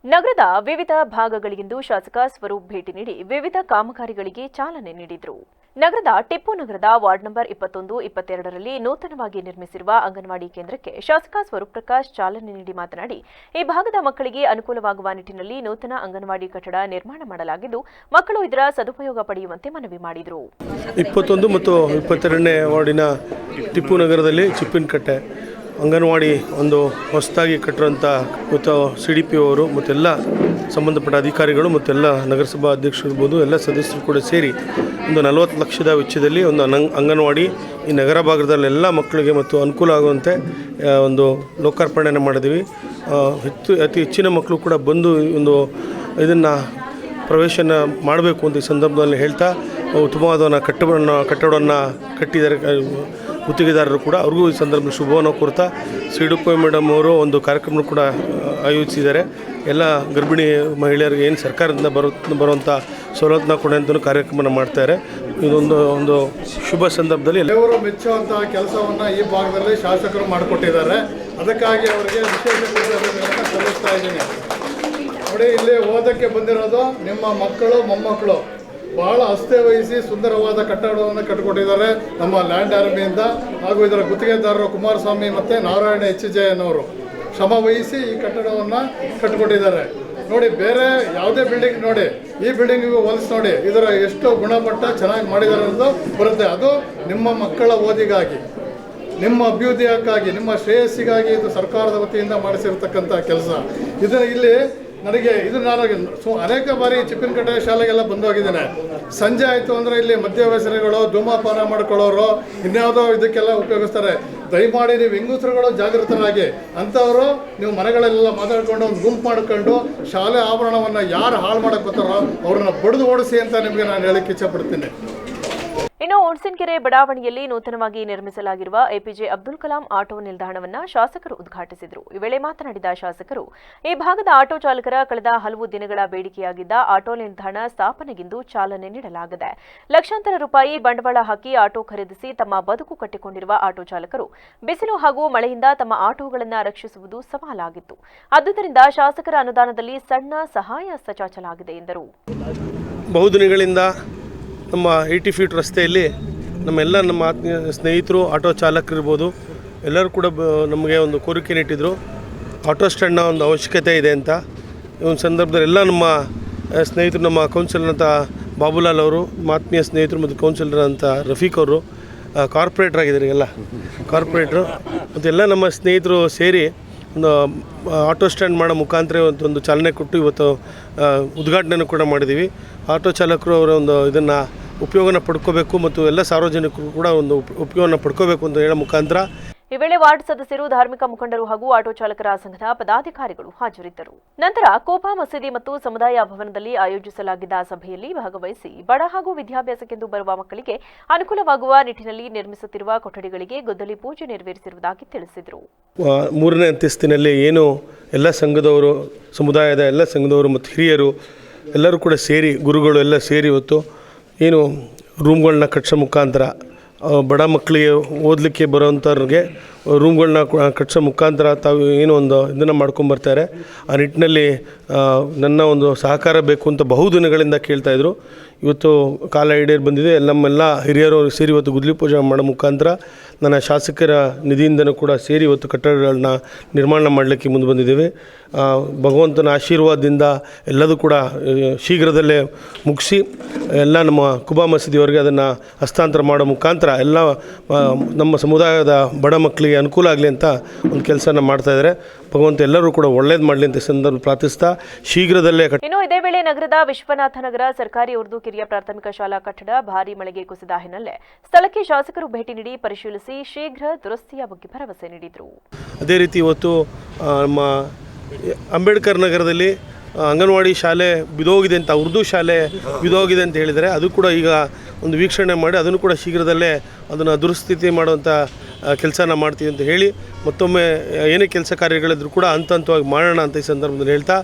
ನಗರದ ವಿವಿಧ ಭಾಗಗಳಿಗಿಂದು ಶಾಸಕ ಸ್ವರೂಪ್ ಭೇಟಿ ನೀಡಿ ವಿವಿಧ ಕಾಮಗಾರಿಗಳಿಗೆ ಚಾಲನೆ ನೀಡಿದರು. ನಗರದ ಟಿಪ್ಪು ನಗರದ ವಾರ್ಡ್ ನಂಬರ್ 21, 22ರಲ್ಲಿ ನೂತನವಾಗಿ ನಿರ್ಮಿಸಿರುವ ಅಂಗನವಾಡಿ ಕೇಂದ್ರಕ್ಕೆ ಶಾಸಕ ಸ್ವರೂಪ್ ಪ್ರಕಾಶ್ ಚಾಲನೆ ನೀಡಿ ಮಾತನಾಡಿ, ಈ ಭಾಗದ ಮಕ್ಕಳಿಗೆ ಅನುಕೂಲವಾಗುವ ನಿಟ್ಟಿನಲ್ಲಿ ನೂತನ ಅಂಗನವಾಡಿ ಕಟ್ಟಡ ನಿರ್ಮಾಣ ಮಾಡಲಾಗಿದ್ದು, ಮಕ್ಕಳು ಇದರ ಸದುಪಯೋಗ ಪಡೆಯುವಂತೆ ಮನವಿ ಮಾಡಿದರು. 21 ಮತ್ತು 22ನೇ ವಾರ್ಡಿನ ಟಿಪ್ಪು ನಗರದಲ್ಲಿ ಚಿಪ್ಪಿನಕಟ್ಟೆ ಅಂಗನವಾಡಿ ಒಂದು ಹೊಸದಾಗಿ ಕಟ್ಟಿರುವಂಥ ಮತ್ತು CDPO ಅವರು ಮತ್ತೆಲ್ಲ ಸಂಬಂಧಪಟ್ಟ ಅಧಿಕಾರಿಗಳು ಮತ್ತೆಲ್ಲ ನಗರಸಭಾ ಅಧ್ಯಕ್ಷರಿರ್ಬೋದು ಎಲ್ಲ ಸದಸ್ಯರು ಕೂಡ ಸೇರಿ ಒಂದು 40 ಲಕ್ಷದ ವೆಚ್ಚದಲ್ಲಿ ಒಂದು ಅಂಗನವಾಡಿ ಈ ನಗರ ಭಾಗದಲ್ಲೆಲ್ಲ ಮಕ್ಕಳಿಗೆ ಮತ್ತು ಅನುಕೂಲ ಆಗುವಂತೆ ಒಂದು ಲೋಕಾರ್ಪಣೆಯನ್ನು ಮಾಡಿದ್ದೀವಿ. ಅತಿ ಹೆಚ್ಚಿನ ಮಕ್ಕಳು ಕೂಡ ಬಂದು ಒಂದು ಇದನ್ನು ಪ್ರವೇಶನ ಮಾಡಬೇಕು ಅಂತ ಈ ಸಂದರ್ಭದಲ್ಲಿ ಹೇಳ್ತಾ ಉತ್ತಮವಾದ ಕಟ್ಟಡವನ್ನು ಕಟ್ಟಿದ್ದಾರೆ ಗುತ್ತಿಗೆದಾರರು ಕೂಡ. ಅವ್ರಿಗೂ ಈ ಸಂದರ್ಭದಲ್ಲಿ ಶುಭವನ್ನು ಕೋರ್ತಾ CDPO ಮೇಡಮ್ ಅವರು ಒಂದು ಕಾರ್ಯಕ್ರಮ ಕೂಡ ಆಯೋಜಿಸಿದ್ದಾರೆ. ಎಲ್ಲ ಗರ್ಭಿಣಿ ಮಹಿಳೆಯರಿಗೆ ಏನು ಸರ್ಕಾರದಿಂದ ಬರುವಂಥ ಸವಲತ್ತನ್ನ ಕೊಡಿ ಅಂತ ಕಾರ್ಯಕ್ರಮನ ಮಾಡ್ತಾರೆ. ಇದೊಂದು ಶುಭ ಸಂದರ್ಭದಲ್ಲಿ ಎಲ್ಲರೂ ಮೆಚ್ಚುವಂತಹ ಕೆಲಸವನ್ನು ಈ ಭಾಗದಲ್ಲಿ ಶಾಸಕರು ಮಾಡಿಕೊಟ್ಟಿದ್ದಾರೆ. ಅದಕ್ಕಾಗಿ ಅವರಿಗೆ ವಿಶೇಷ ಕೃತಜ್ಞತೆಗಳನ್ನು ಸಲ್ಲಿಸ್ತಾ ಇದ್ದೀನಿ. ನೋಡಿ, ಇಲ್ಲಿ ಓದಕ್ಕೆ ಬಂದಿರೋದು ನಿಮ್ಮ ಮಕ್ಕಳು ಮೊಮ್ಮಕ್ಕಳು ಬಹಳ ಅಸ್ಥೆ ವಹಿಸಿ ಸುಂದರವಾದ ಕಟ್ಟಡವನ್ನು ಕಟ್ಟಿಕೊಟ್ಟಿದ್ದಾರೆ ನಮ್ಮ ಲ್ಯಾಂಡ್ ಆರ್ಮಿಯಿಂದ. ಹಾಗೂ ಇದರ ಗುತ್ತಿಗೆದಾರರು ಕುಮಾರಸ್ವಾಮಿ ಮತ್ತು ನಾರಾಯಣ HJ ಶ್ರಮ ವಹಿಸಿ ಈ ಕಟ್ಟಡವನ್ನು ಕಟ್ಟಿಕೊಟ್ಟಿದ್ದಾರೆ. ನೋಡಿ, ಬೇರೆ ಯಾವುದೇ ಬಿಲ್ಡಿಂಗ್ ನೋಡಿ, ಈ ಬಿಲ್ಡಿಂಗಿಗೂ ಹೋಲಿಸಿ ನೋಡಿ, ಇದರ ಎಷ್ಟು ಗುಣಮಟ್ಟ ಚೆನ್ನಾಗಿ ಮಾಡಿದ್ದಾರೆ ಅನ್ನೋದು ಬರುತ್ತೆ. ಅದು ನಿಮ್ಮ ಮಕ್ಕಳ ಓದಿಗಾಗಿ, ನಿಮ್ಮ ಅಭ್ಯುದಯಕ್ಕಾಗಿ, ನಿಮ್ಮ ಶ್ರೇಯಸ್ಸಿಗಾಗಿ ಇದು ಸರ್ಕಾರದ ವತಿಯಿಂದ ಮಾಡಿಸಿರ್ತಕ್ಕಂಥ ಕೆಲಸ. ಇಲ್ಲಿ ನಾನು ಅನೇಕ ಬಾರಿ ಚಿಪ್ಪಿನಕಟ್ಟೆ ಶಾಲೆಗೆಲ್ಲ ಬಂದೋಗಿದ್ದೇನೆ. ಸಂಜೆ ಆಯಿತು ಅಂದರೆ ಇಲ್ಲಿ ಮದ್ಯವ್ಯಸನಿಗಳು, ಧೂಮಪಾನ ಮಾಡ್ಕೊಳ್ಳೋರು, ಇನ್ಯಾವುದೋ ಇದಕ್ಕೆಲ್ಲ ಉಪಯೋಗಿಸ್ತಾರೆ. ದಯಮಾಡಿ ನೀವು ಹೆಂಗಸರುಗಳು ಜಾಗೃತರಾಗಿ, ಅಂಥವರು ನೀವು ಮನೆಗಳೆಲ್ಲ ಮಾತಾಡ್ಕೊಂಡು ಒಂದು ಗುಂಪು ಮಾಡ್ಕೊಂಡು ಶಾಲೆ ಆವರಣವನ್ನು ಯಾರು ಹಾಳು ಮಾಡೋಕ್ಕೆ ಬರ್ತಾರೋ ಅವ್ರನ್ನ ಬಡಿದು ಓಡಿಸಿ ಅಂತ ನಿಮಗೆ ನಾನು ಹೇಳಕ್ಕೆ ಇಚ್ಛಪಡ್ತೀನಿ. ಇನ್ನು ಹುಣಸಿನಕೆರೆ ಬಡಾವಣೆಯಲ್ಲಿ ನೂತನವಾಗಿ ನಿರ್ಮಿಸಲಾಗಿರುವ APJ ಅಬ್ದುಲ್ ಕಲಾಂ ಆಟೋ ನಿಲ್ದಾಣವನ್ನು ಶಾಸಕರು ಉದ್ಘಾಟಿಸಿದರು. ಈ ವೇಳೆ ಮಾತನಾಡಿದ ಶಾಸಕರು, ಈ ಭಾಗದ ಆಟೋ ಚಾಲಕರ ಕಳೆದ ಹಲವು ದಿನಗಳ ಬೇಡಿಕೆಯಾಗಿದ್ದ ಆಟೋ ನಿಲ್ದಾಣ ಸ್ಥಾಪನೆಗಿಂದು ಚಾಲನೆ ನೀಡಲಾಗಿದೆ. ಲಕ್ಷಾಂತರ ರೂಪಾಯಿ ಬಂಡವಾಳ ಹಾಕಿ ಆಟೋ ಖರೀದಿಸಿ ತಮ್ಮ ಬದುಕು ಕಟ್ಟಿಕೊಂಡಿರುವ ಆಟೋ ಚಾಲಕರು ಬಿಸಿಲು ಹಾಗೂ ಮಳೆಯಿಂದ ತಮ್ಮ ಆಟೋಗಳನ್ನು ರಕ್ಷಿಸುವುದು ಸವಾಲಾಗಿತ್ತು. ಆದುದರಿಂದ ಶಾಸಕರ ಅನುದಾನದಲ್ಲಿ ಸಣ್ಣ ಸಹಾಯ ಹಸ್ತ ಚಾಚಲಾಗಿದೆ ಎಂದರು. ಬಹುದಿನಗಳಿಂದ ನಮ್ಮ 80 ಫೀಟ್ ರಸ್ತೆಯಲ್ಲಿ ನಮ್ಮ ಆತ್ಮೀಯ ಸ್ನೇಹಿತರು ಆಟೋ ಚಾಲಕರಿರ್ಬೋದು ಎಲ್ಲರೂ ಕೂಡ ನಮಗೆ ಒಂದು ಕೋರಿಕೆ ನೀಟ್ಟಿದ್ರು, ಆಟೋ ಸ್ಟ್ಯಾಂಡ್ನ ಒಂದು ಅವಶ್ಯಕತೆ ಇದೆ ಅಂತ. ಈ ಒಂದು ಸಂದರ್ಭದಲ್ಲಿ ಎಲ್ಲ ನಮ್ಮ ಸ್ನೇಹಿತರು, ನಮ್ಮ ಕೌನ್ಸಿಲರ್ ಅಂತ ಬಾಬುಲಾಲ್ ಅವರು, ಆತ್ಮೀಯ ಸ್ನೇಹಿತರು ಮತ್ತು ಕೌನ್ಸಿಲರ್ ಅಂತ ರಫೀಕ್ ಅವರು, ಕಾರ್ಪೊರೇಟ್ರ್ ಆಗಿದ್ದಾರೆ, ಎಲ್ಲ ಕಾರ್ಪೊರೇಟ್ರು ಮತ್ತು ಎಲ್ಲ ನಮ್ಮ ಸ್ನೇಹಿತರು ಸೇರಿ ಒಂದು ಆಟೋ ಸ್ಟ್ಯಾಂಡ್ ಮಾಡೋ ಮುಖಾಂತರ ಒಂದು ಚಾಲನೆ ಕೊಟ್ಟು ಇವತ್ತು ಉದ್ಘಾಟನೆಯನ್ನು ಕೂಡ ಮಾಡಿದ್ದೀವಿ. ಆಟೋ ಚಾಲಕರು ಅವರ ಒಂದು ಇದನ್ನು ಉಪಯೋಗನ ಪಡ್ಕೋಬೇಕು ಮತ್ತು ಎಲ್ಲ ಸಾರ್ವಜನಿಕರು ಕೂಡ ಒಂದು ಉಪಯೋಗನ ಪಡ್ಕೋಬೇಕು ಅಂತ ಹೇಳೋ ಮುಖಾಂತರ ಈ ವೇಳೆ ವಾರ್ಡ್ ಸದಸ್ಯರು, ಧಾರ್ಮಿಕ ಮುಖಂಡರು ಹಾಗೂ ಆಟೋ ಚಾಲಕರ ಸಂಘದ ಪದಾಧಿಕಾರಿಗಳು ಹಾಜರಿದ್ದರು. ನಂತರ ಕೋಪಾ ಮಸೀದಿ ಮತ್ತು ಸಮುದಾಯ ಭವನದಲ್ಲಿ ಆಯೋಜಿಸಲಾಗಿದ್ದ ಸಭೆಯಲ್ಲಿ ಭಾಗವಹಿಸಿ ಬಡ ಹಾಗೂ ವಿದ್ಯಾಭ್ಯಾಸಕ್ಕೆಂದು ಬರುವ ಮಕ್ಕಳಿಗೆ ಅನುಕೂಲವಾಗುವ ನಿಟ್ಟಿನಲ್ಲಿ ನಿರ್ಮಿಸುತ್ತಿರುವ ಕೊಠಡಿಗಳಿಗೆ ಗುದ್ದಲಿ ಪೂಜೆ ನೆರವೇರಿಸಿರುವುದಾಗಿ ತಿಳಿಸಿದರು. 3ನೇ ಅಂತಸ್ತಿನಲ್ಲಿ ಏನು ಎಲ್ಲ ಸಂಘದವರು, ಸಮುದಾಯದ ಎಲ್ಲ ಸಂಘದವರು ಮತ್ತು ಹಿರಿಯರು ಎಲ್ಲರೂ ಕೂಡ ಸೇರಿ, ಗುರುಗಳು ಎಲ್ಲ ಸೇರಿ ಇವತ್ತು ಏನು ರೂಮ್ಗಳನ್ನ ಕಟ್ಟಿಸೋ ಮುಖಾಂತರ ಬಡ ಮಕ್ಕಳಿಗೆ ಓದಲಿಕ್ಕೆ ಬರೋವಂಥವ್ರಿಗೆ ರೂಮ್ಗಳನ್ನ ಕಟ್ಟಿಸೋ ಮುಖಾಂತರ ತಾವು ಏನೋ ಒಂದು ಇದನ್ನು ಮಾಡ್ಕೊಂಬರ್ತಾರೆ. ಆ ನಿಟ್ಟಿನಲ್ಲಿ ನನ್ನ ಒಂದು ಸಹಕಾರ ಬೇಕು ಅಂತ ಬಹುದಿನಗಳಿಂದ ಕೇಳ್ತಾಯಿದ್ರು. ಇವತ್ತು ಕಾಲ ಈಡೇರಿ ಬಂದಿದೆ. ನಮ್ಮೆಲ್ಲ ಹಿರಿಯರು ಸೇರಿ ಇವತ್ತು ಗುದ್ದಲಿ ಪೂಜೆ ಮಾಡೋ ಮುಖಾಂತರ ನನ್ನ ಶಾಸಕರ ನಿಧಿಯಿಂದನೂ ಕೂಡ ಸೇರಿ ಇವತ್ತು ಕಟ್ಟಡಗಳನ್ನ ನಿರ್ಮಾಣ ಮಾಡಲಿಕ್ಕೆ ಮುಂದೆ ಬಂದಿದ್ದೇವೆ. ಭಗವಂತನ ಆಶೀರ್ವಾದದಿಂದ ಎಲ್ಲದೂ ಕೂಡ ಶೀಘ್ರದಲ್ಲೇ ಮುಗಿಸಿ ಎಲ್ಲ ನಮ್ಮ ಕುಬಾ ಮಸೀದಿಯವರಿಗೆ ಅದನ್ನು ಹಸ್ತಾಂತರ ಮಾಡೋ ಮುಖಾಂತರ ಎಲ್ಲ ನಮ್ಮ ಸಮುದಾಯದ ಬಡ ಮಕ್ಕಳಿಗೆ ಅನುಕೂಲ ಆಗಲಿ ಅಂತ ಒಂದು ಕೆಲಸನ ಮಾಡ್ತಾಯಿದ್ದಾರೆ. ಭಗವಂತ ಎಲ್ಲರೂ ಕೂಡ ಒಳ್ಳೇದು ಮಾಡಲಿ ಅಂತ ಸಂದರ್ಭ ಪ್ರಾರ್ಥಿಸ್ತಾ ಶೀಘ್ರದಲ್ಲೇ. ಇನ್ನು ಇದೇ ವೇಳೆ ನಗರದ ವಿಶ್ವನಾಥ ನಗರ ಸರ್ಕಾರಿ ಉರ್ದು ಕಿರಿಯ ಪ್ರಾಥಮಿಕ ಶಾಲಾ ಕಟ್ಟಡ ಭಾರೀ ಮಳೆಗೆ ಕುಸಿದ ಹಿನ್ನೆಲೆ ಸ್ಥಳಕ್ಕೆ ಶಾಸಕರು ಭೇಟಿ ನೀಡಿ ಪರಿಶೀಲಿಸಿ ಶೀಘ್ರ ದುರಸ್ತಿಯ ಬಗ್ಗೆ ಭರವಸೆ ನೀಡಿದರು. ಅದೇ ರೀತಿ ಇವತ್ತು ನಮ್ಮ ಅಂಬೇಡ್ಕರ್ ನಗರದಲ್ಲಿ ಅಂಗನವಾಡಿ ಶಾಲೆ ಬಿದೋಗಿದೆ ಅಂತ, ಉರ್ದು ಶಾಲೆ ಬಿದೋಗಿದೆ ಅಂತ ಹೇಳಿದರೆ, ಅದು ಕೂಡ ಈಗ ಒಂದು ವೀಕ್ಷಣೆ ಮಾಡಿ ಅದನ್ನು ಕೂಡ ಶೀಘ್ರದಲ್ಲೇ ಅದನ್ನು ದುರಸ್ಥಿತಿ ಮಾಡುವಂಥ ಕೆಲಸನ ಮಾಡ್ತೀವಿ ಅಂತ ಹೇಳಿ, ಮತ್ತೊಮ್ಮೆ ಏನೇ ಕೆಲಸ ಕಾರ್ಯಗಳಿದ್ರೂ ಕೂಡ ಹಂತ ಹಂತವಾಗಿ ಮಾಡೋಣ ಅಂತ ಈ ಸಂದರ್ಭದಲ್ಲಿ ಹೇಳ್ತಾ